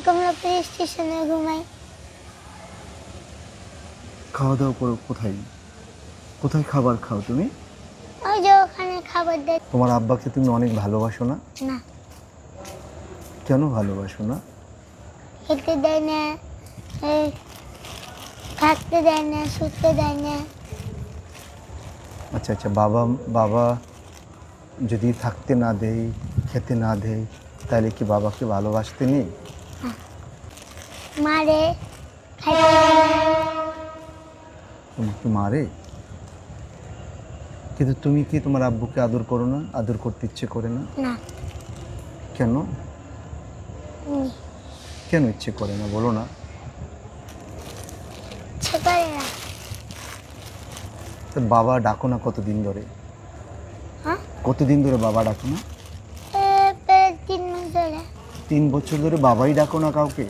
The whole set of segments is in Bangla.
কমলাপুর স্টেশনে ঘুমাই। খাওয়া দাওয়া করো কোথায়? কোথায় খাবার খাও তুমি? ওই যে ওখানে খাবার দেয়। তোমার আব্বাকে তুমি অনেক ভালোবাসো না? না, কেন ভালোবাসো না? খেতে দেয় না, এই থাকতে দেয় না, শুতে দেয় না। আচ্ছা আচ্ছা, বাবা বাবা যদি থাকতে না দেয়, খেতে না দেয়, তাহলে কি বাবাকে ভালোবাসতে নেই? মারে, খাইতে দেয় না। তোমাকে মারে? কিন্তু তুমি কি তোমার আব্বুকে আদর করো না? আদর করতে ইচ্ছে করে না? না, কেন? উম, কেন ইচ্ছে করে না বলো না? ইচ্ছে করে না। তো বাবা ডাকো না কতদিন ধরে? হ্যাঁ, কতদিন ধরে বাবা ডাকো না? প্রায় 3 মাস ধরে। 3 বছর ধরে বাবাই ডাকো না কাউকে?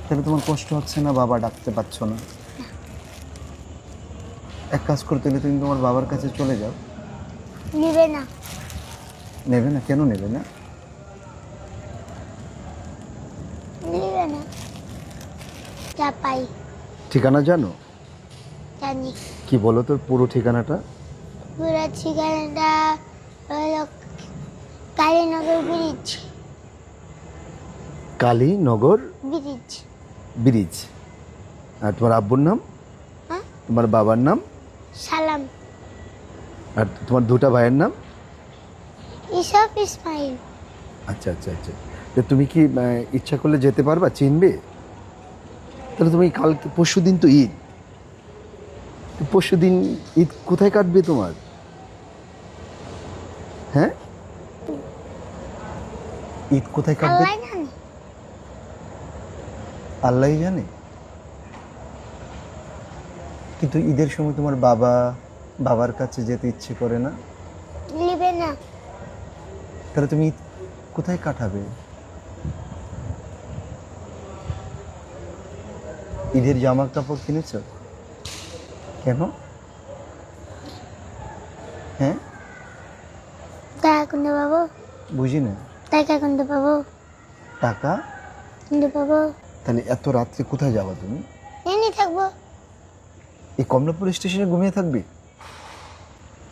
তাহলে তোমার কষ্ট হচ্ছে না? বাবা ডাকতে পারছো না? এক কাজ করতে হলে তুমি তোমার বাবার কাছে চলে যাও। নিবে না, নেবে না? কেন নেবে না? নিবে না। যা পাই ঠিকানা জানো? জানি। কি বলো তোর পুরো ঠিকানাটা? পুরো ঠিকানাটা হলো Kalinagar bridge. Kalinagar bridge. Bridge. আর তোমার আব্বুর নাম? হ্যাঁ, তোমার বাবার নাম? সালাম। আর তোমার দুটা ভাইয়ের নাম? ইসব ইসমাইল। আচ্ছা আচ্ছা আচ্ছা। তো তুমি কি ইচ্ছা করলে যেতে পারবা? চিনবে? তাহলে তুমি কালকে পরশু দিন তো ঈদ, পরশু দিন ঈদ কোথায় কাটবে তোমার? হ্যাঁ, ঈদ কোথায় কাটবে? আল্লাহ জানে। আল্লাহই জানে। কিন্তু ঈদের সময় তোমার বাবার কাছে যেতে ইচ্ছে করে না? নিবে না। তাহলে তুমি ঈদ কোথায় কাটাবে? ঈদের জামা কাপড় কিনেছো? কেন? হ্যাঁ, টাকা কোনটা পাবো? বুঝি না। টাকা কোনটা পাবো? টাকা? কোনটা পাবো? তাহলে এত রাত্রে কোথায় যাবা তুমি? এমনি থাকবো। এই কমলাপুর স্টেশনে ঘুমিয়ে থাকবে?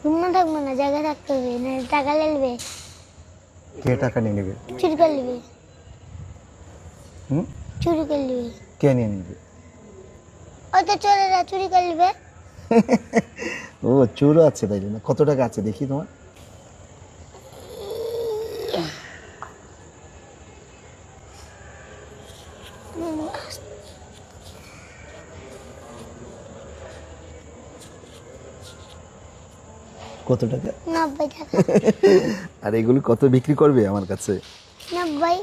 ঘুমনা থাকবো না, জায়গা থাকতে হবে না। টাকা লেলবে, কে টাকা নিয়ে নেবে? চুরি করে নেবে। হুম, চুরি করে নেবে। কে নিয়ে নেবে? ও তো চোরেরা চুরি করে নেবে। ও চোরও আছে তাই জন্য। কত টাকা আছে দেখি তোমার? কত টাকা? 90 টাকা। আর এগুলো কত বিক্রি করবে আমার কাছে? 90।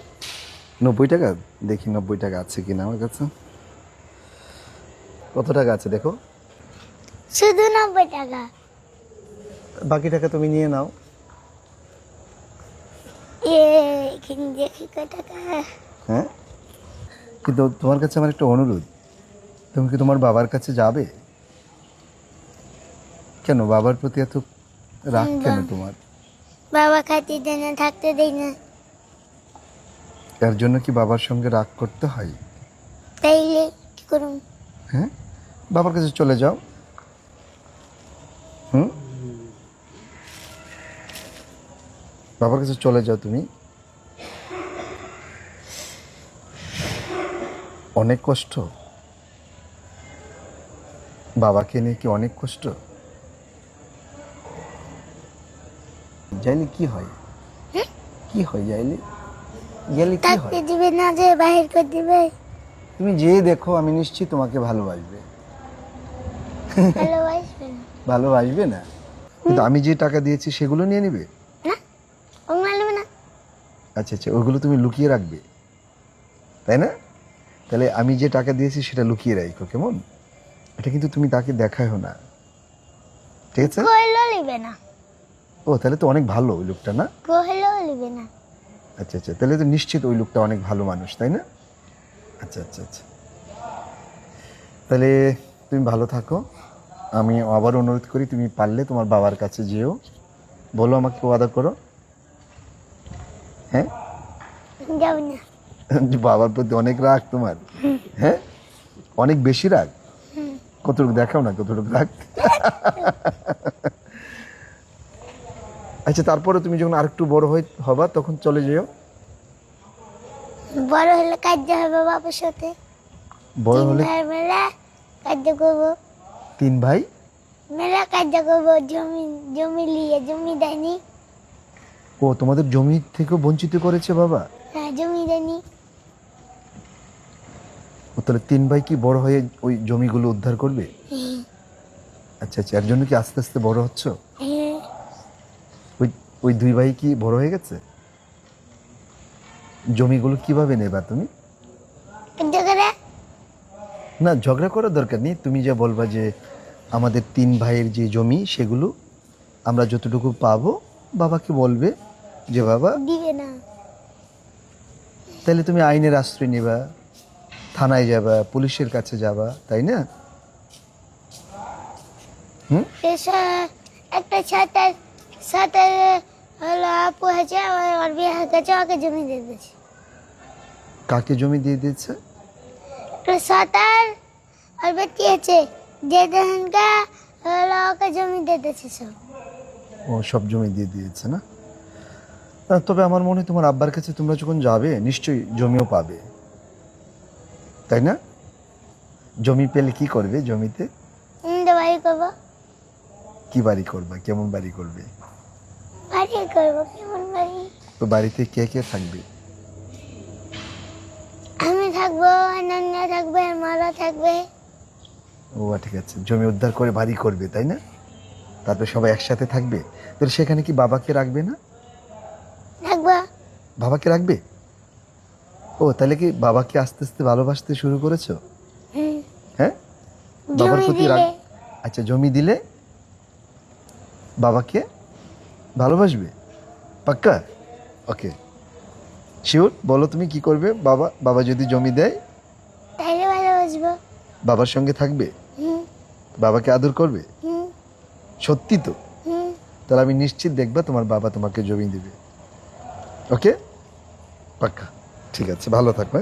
90 টাকা? দেখি 90 টাকা আছে কিনা আমার কাছে। কত টাকা আছে দেখো। শুধু 90 টাকা। বাকি টাকা তুমি নিয়ে নাও। এখানে দেখি কত টাকা। হ্যাঁ, কিন্তু তোমার কাছে আমার একটা অনুরোধ। তুমি কি তোমার বাবার কাছে যাবে? কেন বাবার প্রতি এত রাগ কেন তোমার? বাবা খাইতে দেয় না, থাকতে দেয় না। এর জন্য কি বাবার সঙ্গে রাগ করতে হয়? তাইলে কি করুন? হ্যাঁ, বাবার কাছে চলে যাও। হুম, বাবার কাছে চলে যাও তুমি। অনেক কষ্ট বাবাকে নিয়ে, কি অনেক কষ্ট? যাইলে কি হয়? কি হয় যাইলে? গেলে কি থাকতে হয়? দিবে না, যে বাহির করে দিবে। তুমি যে দেখো, আমি নিশ্চিত তোমাকে ভালোবাসবে। ভালোবাসবে না। ভালোবাসবে না? কিন্তু আমি যে টাকা দিয়েছি সেগুলো নিয়ে নিবে? না, ও মানবে না। আচ্ছা আচ্ছা, ওগুলো তুমি লুকিয়ে রাখবে তাই না? তাহলে আমি যে টাকা দিয়েছি সেটা লুকিয়ে রাখো, কেমন? এটা কিন্তু তুমি তাকে দেখায়ও না, ঠিক আছে? কইলেও নিবে না। ও তাহলে তো অনেক ভালো ওই লোকটা, না? কইলেও নিবে না। আচ্ছা আচ্ছা, তাহলে তো নিশ্চিত ওই লোকটা অনেক ভালো মানুষ, তাই না? আচ্ছা আচ্ছা আচ্ছা, তাহলে তুমি ভালো থাকো। আমি আবার অনুরোধ করি, তুমি পারলে তোমার বাবার কাছে যেও, বলো আমাকে ওয়াদা করো। হ্যাঁ, যাও না। বাবার প্রতি অনেক রাগ তোমার? হ্যাঁ, অনেক বেশি রাগ। কতটুকু দেখাও না, কতটুকু রাগ। আচ্ছা, তারপরে তুমি যখন আরেকটু বড় হবা তখন চলে যেও। বড় হলে কাজ হবে বাবার সাথে। বড় হলে মেলা কাজ করবো, 3 ভাই? মেলা কাজ করবো। জমি জমি নিয়ে, জমি দেয়নি। ও, তোমাদের জমি থেকে বঞ্চিত করেছে বাবা? হ্যাঁ, জমি দেয়নি। ও, তাহলে 3 ভাই কি বড় হয়ে ওই জমিগুলো উদ্ধার করবে? আচ্ছা আচ্ছা, এর জন্য কি আস্তে আস্তে বড় হচ্ছ? হ্যাঁ, ওই ওই 2 ভাই কি বড় হয়ে গেছে? জমিগুলো কিভাবে নেবা তুমি? কাজ করে। না, ঝগড়া করার দরকার নেই। তুমি যা বলবা যে আমাদের 3 ভাইয়ের যে জমি সেগুলো আমরা যতটুকু পাবো, বাবাকে বলবে যে বাবা, দিবে না। তাহলে তুমি আইনের আশ্রয় নেবা, থানায় যাবা, পুলিশের কাছে যাবা, তাই না? একটা সাঁতার সাঁতার হলো আপু আছে, ওর বিয়ে হয়ে গেছে, ওকে জমি দিয়ে দিয়েছে। কাকে জমি দিয়ে দিয়েছে? একটা সাঁতার আর বেটি আছে, যে দেনকা হলো ওকে জমি দিয়ে দিয়েছে সব। ও, সব জমি দিয়ে দিয়েছে না? তবে আমার মনে হয় তোমার আব্বার কাছে তোমরা যখন যাবে নিশ্চয়ই জমিও পাবে, তাই না? জমি পেলে কি করবে জমিতে? বাড়ি করবো। কি বাড়ি করবা? কেমন বাড়ি করবে? বাড়ি করবো, কেমন বাড়ি? তো বাড়িতে কে কে থাকবে? আমি থাকবো, অনন্য থাকবে, মারা থাকবে। ও, ঠিক আছে, জমি উদ্ধার করে বাড়ি করবে, তাই না? তারপরে সবাই একসাথে থাকবে। তাহলে সেখানে কি বাবাকে রাখবে না? থাকবো। বাবাকে রাখবে? ও, তাহলে কি বাবাকে আস্তে আস্তে ভালোবাসতে শুরু করেছো? হুম। হ্যাঁ, বাবার জমি প্রতি রাগ। দিলে। আচ্ছা, জমি দিলে বাবাকে ভালোবাসবে? পাক্কা? ওকে, শিওর? বলো তুমি কি করবে? বাবা যদি জমি দেয় তাইলে ভালোবাসবো। বাবার সঙ্গে থাকবে, হুম বাবাকে আদর করবে? হুম সত্যি তো? হুম। তাহলে আমি নিশ্চিত দেখবা তোমার বাবা তোমাকে জমি দেবে। ওকে, পাক্কা? ঠিক আছে, ভালো থাকবে।